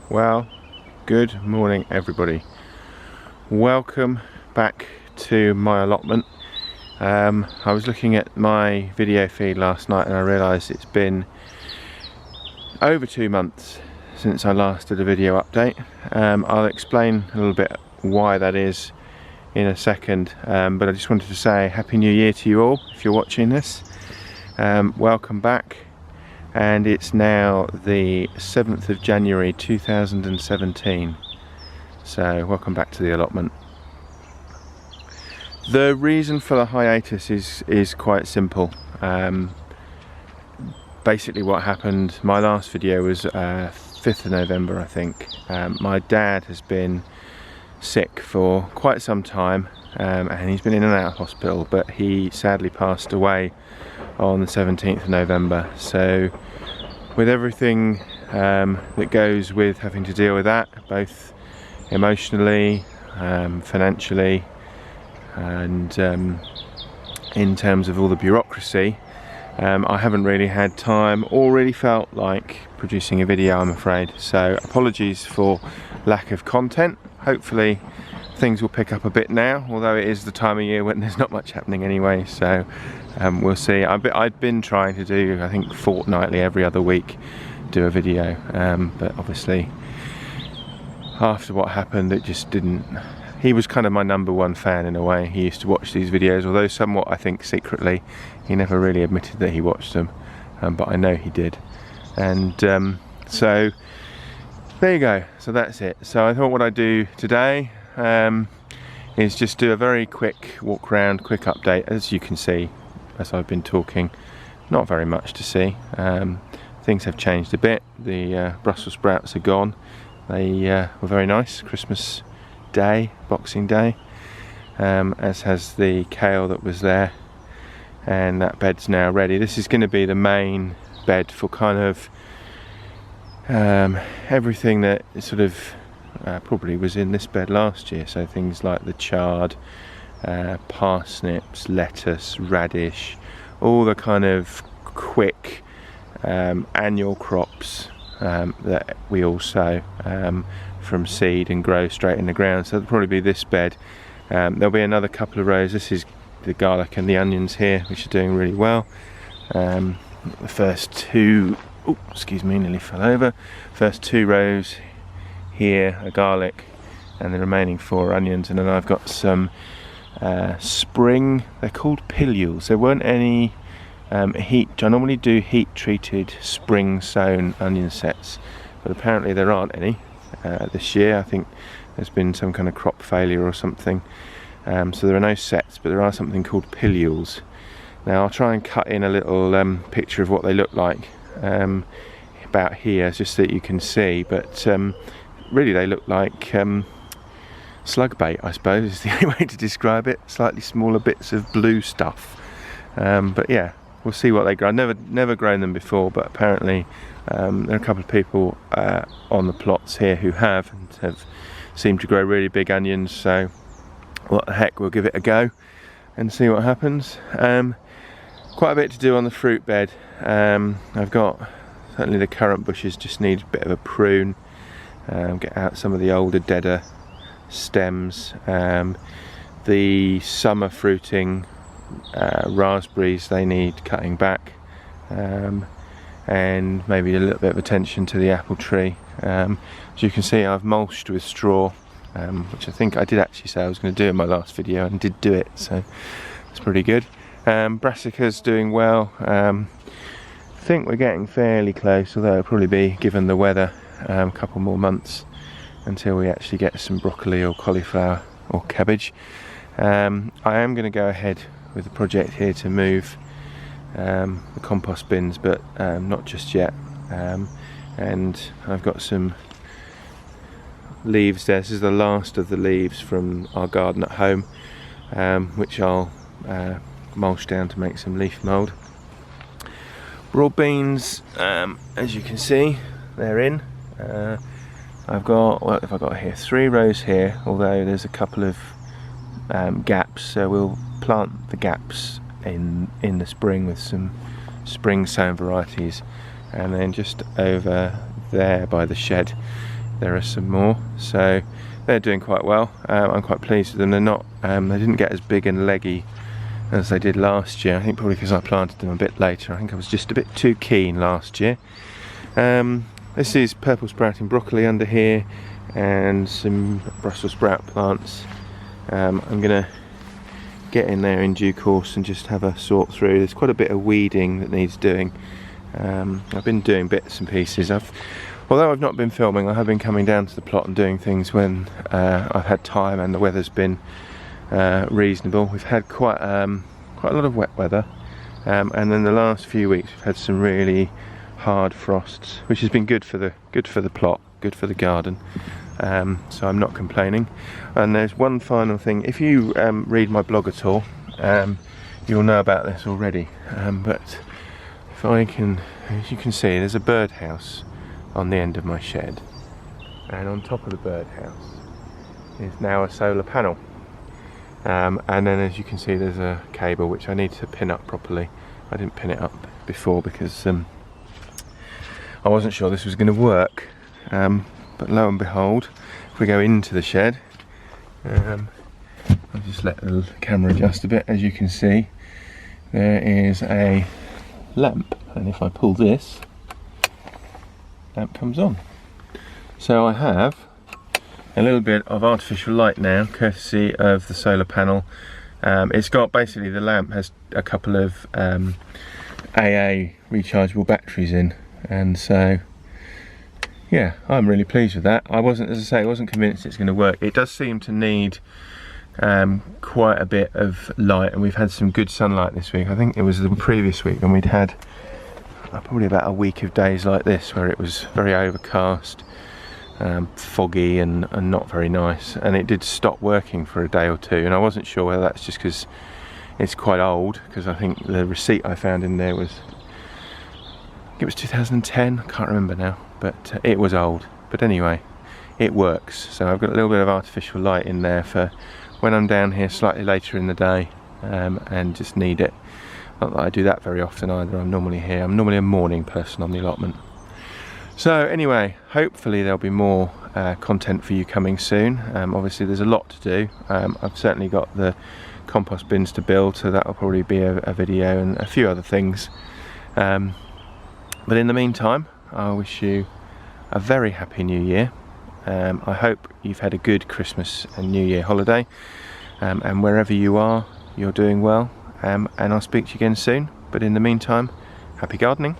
Well, good morning everybody. Welcome back to my allotment. I was looking at my video feed last night and I realised it's been over 2 months since I last did a video update. I'll explain a little bit why that is in a second, but I just wanted to say Happy New Year to you all if you're watching this. Welcome back. And it's now the 7th of January 2017, so welcome back to the allotment. The reason for the hiatus is quite simple. Basically what happened, my last video was 5th of November I think. My dad has been sick for quite some time, and he's been in and out of hospital, but he sadly passed away on the 17th of November. So with everything that goes with having to deal with that, both emotionally, financially, and in terms of all the bureaucracy, I haven't really had time or really felt like producing a video, I'm afraid. So apologies for lack of content. Hopefully things will pick up a bit now, although it is the time of year when there's not much happening anyway, so we'll see. I've been trying to do, I think, fortnightly, every other week, do a video, but obviously after what happened it just didn't. He was kind of my #1 fan in a way. He used to watch these videos, although somewhat, I think, secretly. He never really admitted that he watched them, but I know he did. And so there you go, so that's it. So I thought what I'd do today is just do a very quick walk around, quick update. As you can see, as I've been talking, not very much to see. Things have changed a bit. The Brussels sprouts are gone. They were very nice Christmas Day, Boxing Day, as has the kale that was there, and that bed's now ready. This is going to be the main bed for kind of everything that sort of probably was in this bed last year, so things like the chard, parsnips, lettuce, radish, all the kind of quick annual crops that we all sow from seed and grow straight in the ground. So it'll probably be this bed. There'll be another couple of rows. This is the garlic and the onions here, which are doing really well. The first two, oh, excuse me, nearly fell over. First 2 rows here are garlic, and the remaining 4 are onions. And then I've got some spring, they're called pilules. There weren't any I normally do heat treated spring sown onion sets, but apparently there aren't any this year. I think there's been some kind of crop failure or something, so there are no sets, but there are something called pilules. Now I'll try and cut in a little picture of what they look like about here, just so that you can see, but really they look like slug bait, I suppose is the only way to describe it. Slightly smaller bits of blue stuff, but yeah, we'll see what they grow. I've never grown them before, but apparently there are a couple of people on the plots here who have, and have seemed to grow really big onions, so what the heck, we'll give it a go and see what happens. Quite a bit to do on the fruit bed. I've got, certainly the currant bushes just need a bit of a prune, get out some of the older, deader stems. The summer fruiting raspberries, they need cutting back, and maybe a little bit of attention to the apple tree. As you can see, I've mulched with straw, which I think I did actually say I was going to do in my last video, and did do it, so it's pretty good. Brassica's doing well. I think we're getting fairly close, although it'll probably be, given the weather, a couple more months until we actually get some broccoli or cauliflower or cabbage. I am going to go ahead with the project here to move the compost bins, but not just yet. And I've got some leaves there. This is the last of the leaves from our garden at home, which I'll mulch down to make some leaf mould. Broad beans, as you can see, they're in. I've got, what have I got here? 3 rows here, although there's a couple of gaps, so we'll plant the gaps in the spring with some spring sown varieties. And then just over there by the shed there are some more, so they're doing quite well. I'm quite pleased with them. They're not, they didn't get as big and leggy as they did last year. I think probably because I planted them a bit later. I think I was just a bit too keen last year. This is purple sprouting broccoli under here, and some Brussels sprout plants. I'm gonna get in there in due course and just have a sort through. There's quite a bit of weeding that needs doing. I've been doing bits and pieces. Although I've not been filming, I have been coming down to the plot and doing things when I've had time and the weather's been reasonable. We've had quite a lot of wet weather, and then the last few weeks we've had some really hard frosts, which has been good for the plot, good for the garden. So I'm not complaining. And there's one final thing. If you read my blog at all, you'll know about this already. But if I can, as you can see, there's a birdhouse on the end of my shed, and on top of the birdhouse is now a solar panel. And then, as you can see, there's a cable which I need to pin up properly. I didn't pin it up before because I wasn't sure this was going to work. But lo and behold, if we go into the shed, I'll just let the camera adjust a bit. As you can see, there is a lamp, and if I pull this, lamp comes on. So I have a little bit of artificial light now, courtesy of the solar panel. It's got, basically the lamp has a couple of AA rechargeable batteries in, and so yeah, I'm really pleased with that. I wasn't, as I say, I wasn't convinced it's going to work. It does seem to need quite a bit of light, and we've had some good sunlight this week. I think it was the previous week when we'd had probably about a week of days like this where it was very overcast, foggy and not very nice, and it did stop working for a day or two, and I wasn't sure whether that's just because it's quite old, because I think the receipt I found in there was, I think it was 2010, I can't remember now, but it was old. But anyway, it works. So I've got a little bit of artificial light in there for when I'm down here slightly later in the day, and just need it. Not that I do that very often either. I'm normally here. I'm normally a morning person on the allotment. So anyway, hopefully there'll be more content for you coming soon. Obviously there's a lot to do. I've certainly got the compost bins to build, so that'll probably be a video, and a few other things. But in the meantime, I wish you a very happy new year. I hope you've had a good Christmas and New Year holiday, and wherever you are, you're doing well, and I'll speak to you again soon. But in the meantime, happy gardening.